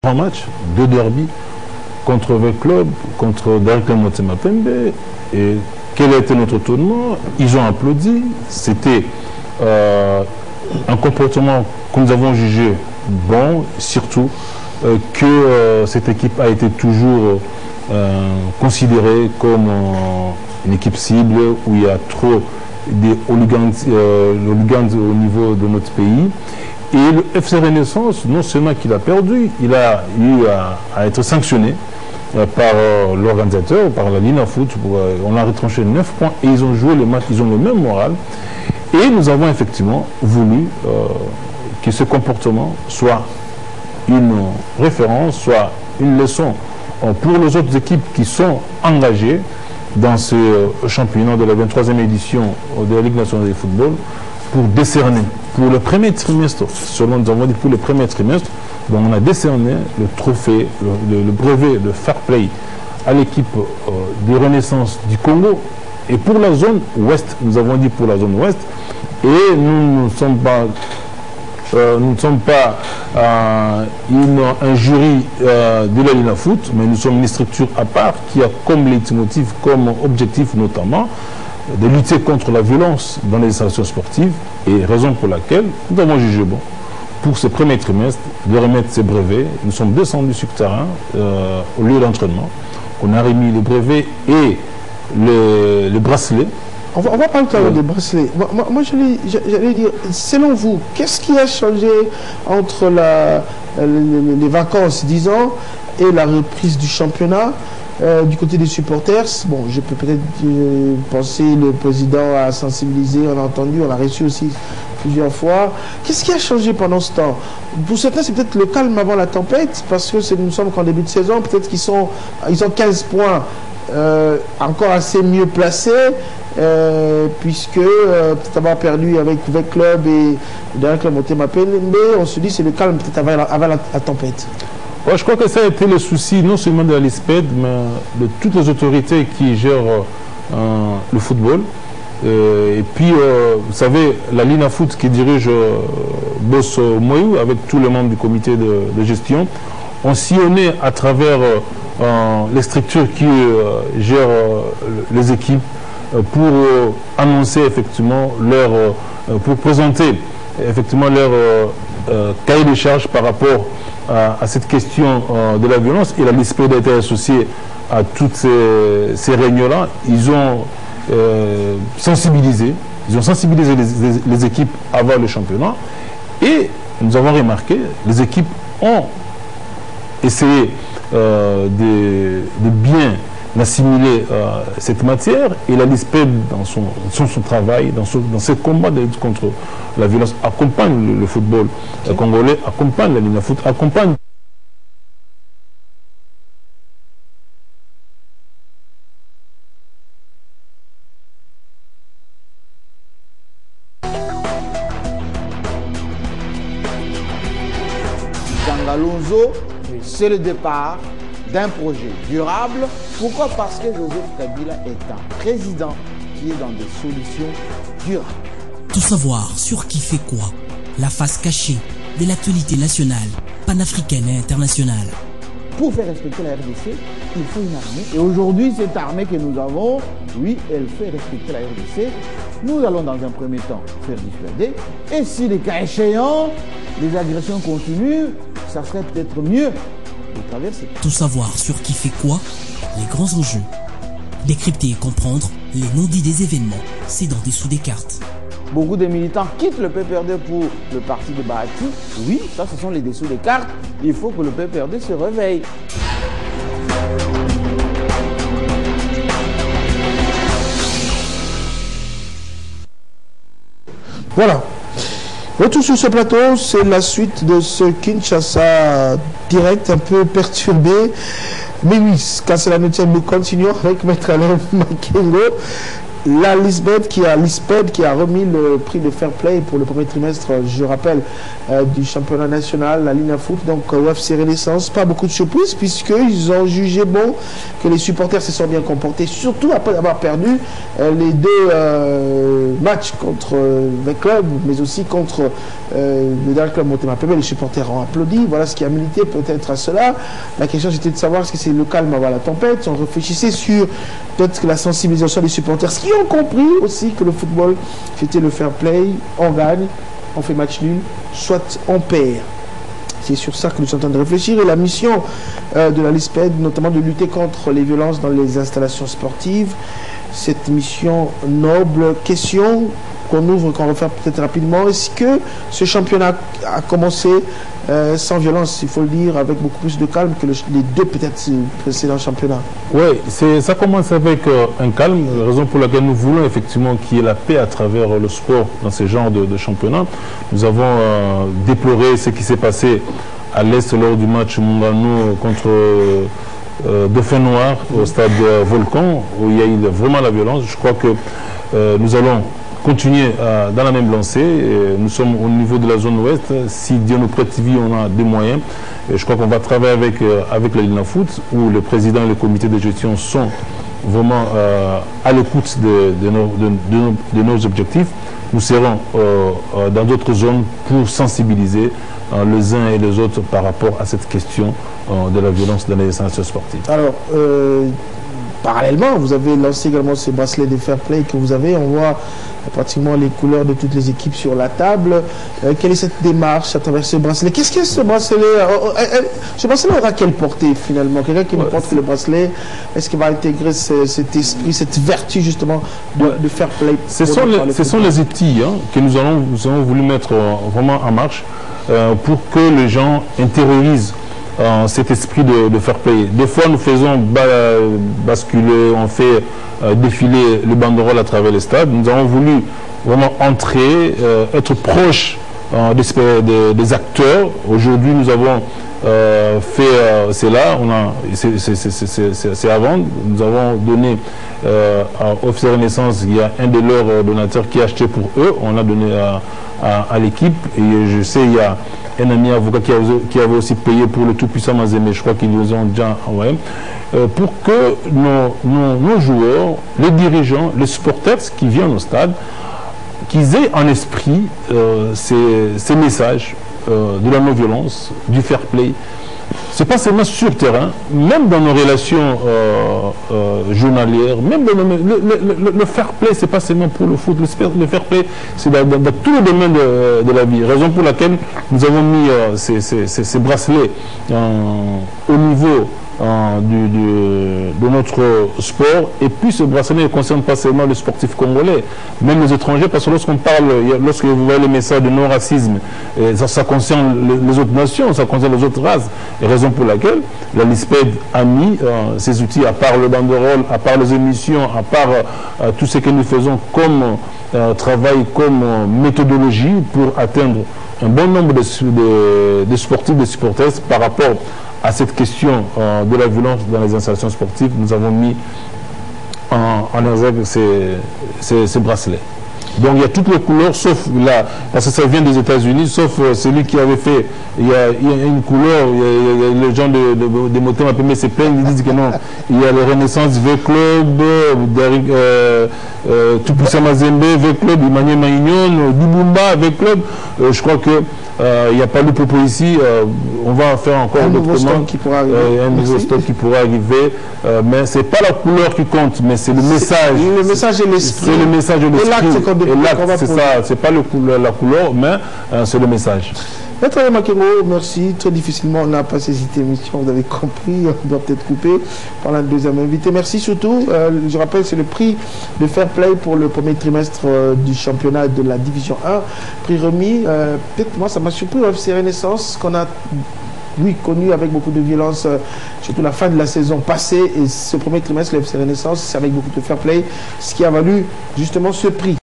Un match de derby contre le club, contre Directement Motema Pembe. Et quel a été notre tournement? Ils ont applaudi. C'était un comportement que nous avons jugé bon, surtout que cette équipe a été toujours considérée comme une équipe cible où il y a trop de hooligans au niveau de notre pays. Et le FC Renaissance, non seulement qu'il a perdu, il a eu à être sanctionné par l'organisateur, par la Lina Foot. On a retranché 9 points et ils ont joué le match, ils ont le même moral. Et nous avons effectivement voulu que ce comportement soit une référence, soit une leçon pour les autres équipes qui sont engagées dans ce championnat de la 23e édition de la Ligue nationale de football, pour décerner, pour le premier trimestre, selon nous avons dit pour le premier trimestre, donc on a décerné le trophée, le brevet de fair play à l'équipe de Renaissance du Congo. Et pour la zone ouest, nous avons dit pour la zone ouest, et nous ne sommes pas un jury de la Lina Foot, mais nous sommes une structure à part qui a comme leitmotiv, comme objectif notamment, de lutter contre la violence dans les installations sportives, et raison pour laquelle nous avons jugé bon, pour ce premier trimestre, de remettre ces brevets. Nous sommes descendus sur le terrain, au lieu d'entraînement. On a remis les brevets et les bracelets. On va parler tout à l'heure des bracelets. Moi j'allais dire, selon vous, qu'est-ce qui a changé entre les vacances, disons, et la reprise du championnat? Du côté des supporters, bon, je peux peut-être penser le président a sensibilisé, on a entendu, on a reçu aussi plusieurs fois. Qu'est-ce qui a changé pendant ce temps? Pour certains, c'est peut-être le calme avant la tempête, parce que nous sommes qu'en début de saison, peut-être qu'ils ont 15 points encore assez mieux placés, puisque peut-être avoir perdu avec Club et Directement Motema Pembe, on se dit c'est le calme peut-être avant la tempête. Ouais, je crois que ça a été le souci non seulement de la LISPED, mais de toutes les autorités qui gèrent le football. Et puis, vous savez, la Lina Foot qui dirige Boss Moyou, avec tous les membres du comité de gestion, ont sillonné à travers les structures qui gèrent les équipes pour annoncer effectivement pour présenter effectivement leur cahier de charges par rapport à cette question de la violence. Et la LISPED a été associée à toutes ces réunions-là. Ils ont sensibilisé les équipes avant le championnat. Et nous avons remarqué, les équipes ont essayé de bien assimiler cette matière, et la LISPED, dans son travail, dans ses combats de lutte contre la violence, accompagne le football congolais, accompagne la Lina Foot, accompagne. Alonso, c'est le départ d'un projet durable. Pourquoi? Parce que Joseph Kabila est un président qui est dans des solutions durables. Tout savoir sur qui fait quoi, la face cachée de l'actualité nationale, panafricaine et internationale. Pour faire respecter la RDC, il faut une armée. Et aujourd'hui, cette armée que nous avons, oui, elle fait respecter la RDC. Nous allons dans un premier temps faire dissuader. Et si les cas échéants, les agressions continuent, ça serait peut-être mieux de traverser. Tout savoir sur qui fait quoi, les grands enjeux. Décrypter et comprendre les non-dits des événements, c'est dans Dessous des cartes. Beaucoup de militants quittent le PPRD pour le parti de Bahati. Oui, ça ce sont les dessous des cartes. Il faut que le PPRD se réveille. Voilà. Retour sur ce plateau, c'est la suite de ce Kinshasa direct un peu perturbé. Mais oui, quand c'est la 9e, nous continuons avec Maître Alain Makengo. La Lisbeth qui a remis le prix de fair play pour le premier trimestre, je rappelle, du championnat national, la Ligne Foot, donc UFC Renaissance. Pas beaucoup de surprises puisqu'ils ont jugé bon que les supporters se sont bien comportés, surtout après avoir perdu les deux matchs contre le club, mais aussi contre le dernier club Motema Pembe. Les supporters ont applaudi. Voilà ce qui a milité peut-être à cela. La question c'était de savoir est-ce que c'est le calme avant la tempête. On réfléchissait sur peut-être la sensibilisation des supporters, ce qui ont compris aussi que le football, c'était le fair play, on gagne, on fait match nul, soit on perd. C'est sur ça que nous sommes en train de réfléchir. Et la mission de la LISPED, notamment de lutter contre les violences dans les installations sportives, cette mission noble, question qu'on ouvre, qu'on refait peut-être rapidement. Est-ce que ce championnat a commencé sans violence, il faut le dire, avec beaucoup plus de calme que les deux peut-être précédents championnats? Oui, ça commence avec un calme, raison pour laquelle nous voulons effectivement qu'il y ait la paix à travers le sport dans ce genre de championnat. Nous avons déploré ce qui s'est passé à l'Est lors du match Mungano contre Dauphin Noir au stade Volcan, où il y a eu vraiment la violence. Je crois que nous allons continuer dans la même lancée. Nous sommes au niveau de la zone ouest. Si Dieu nous prête vie, on a des moyens. Et je crois qu'on va travailler avec la Ligne Foot, où le président et le comité de gestion sont vraiment à l'écoute de nos objectifs. Nous serons dans d'autres zones pour sensibiliser les uns et les autres par rapport à cette question de la violence dans les installations sportives. Alors, parallèlement, vous avez lancé également ce bracelet de fair play que vous avez. On voit pratiquement les couleurs de toutes les équipes sur la table. Quelle est cette démarche à travers ce bracelet? Qu'est-ce que ce bracelet? Ce bracelet aura quelle portée finalement? Quelqu'un qui me porte le bracelet, est-ce qu'il va intégrer cet esprit, cette vertu justement de fair play? Ce sont les outils que nous avons voulu mettre vraiment en marche pour que les gens intériorisent cet esprit de fair play. Des fois, nous faisons basculer, on fait défiler le banderole à travers les stades. Nous avons voulu vraiment entrer, être proche des acteurs. Aujourd'hui, nous avons fait cela. C'est avant. Nous avons donné à Officier Renaissance, il y a un de leurs donateurs qui a acheté pour eux. On a donné à l'équipe. Et je sais, il y a un ami avocat qui avait aussi payé pour le tout-puissant Mazembe, je crois qu'ils nous ont déjà envoyé, pour que nos joueurs, les dirigeants, les supporters qui viennent au stade, qu'ils aient en esprit ces messages de la non-violence, du fair play. Ce n'est pas seulement sur terrain, même dans nos relations journalières, même dans le fair play, ce n'est pas seulement pour le foot. Le fair play, c'est dans tous les domaines de la vie. Raison pour laquelle nous avons mis ces bracelets au niveau de notre sport. Et puis ce bracelet ne concerne pas seulement les sportifs congolais, même les étrangers, parce que lorsque vous voyez les messages de non-racisme, ça concerne les autres nations, ça concerne les autres races. Et raison pour laquelle la LISPED a mis ces outils, à part le banderole, à part les émissions, à part tout ce que nous faisons comme travail, comme méthodologie pour atteindre un bon nombre de sportifs, de supporters par rapport à cette question de la violence dans les installations sportives. Nous avons mis en exergue ces bracelets. Donc il y a toutes les couleurs, sauf là, parce que ça vient des États-Unis, sauf celui qui avait fait, il y a une couleur, il y a les gens de Motema Pembe se plaignent, ils disent que non, il y a le Renaissance V-Club, Tout-Puissant Mazembe V-Club, Emmanuel Maignon, Dibumba V-Club. Je crois que il n'y a pas de propos ici, on va faire encore un nouveau stock qui pourra arriver. Un nouveau stock qui pourra arriver, mais c'est pas la couleur qui compte, mais c'est le message. Le message et l'esprit. C'est le message et l'esprit. Et l'acte, c'est ça, c'est pas la couleur, mais c'est le message. Maître Makemo, merci. Très difficilement, on n'a pas passé cette émission, vous avez compris. On doit peut-être couper par la deuxième invité. Merci surtout. Je rappelle, c'est le prix de fair play pour le premier trimestre du championnat de la Division 1. Prix remis. Peut-être moi, ça m'a surpris au FC Renaissance, qu'on a connu avec beaucoup de violence, surtout la fin de la saison passée. Et ce premier trimestre, le FC Renaissance, c'est avec beaucoup de fair play, ce qui a valu justement ce prix.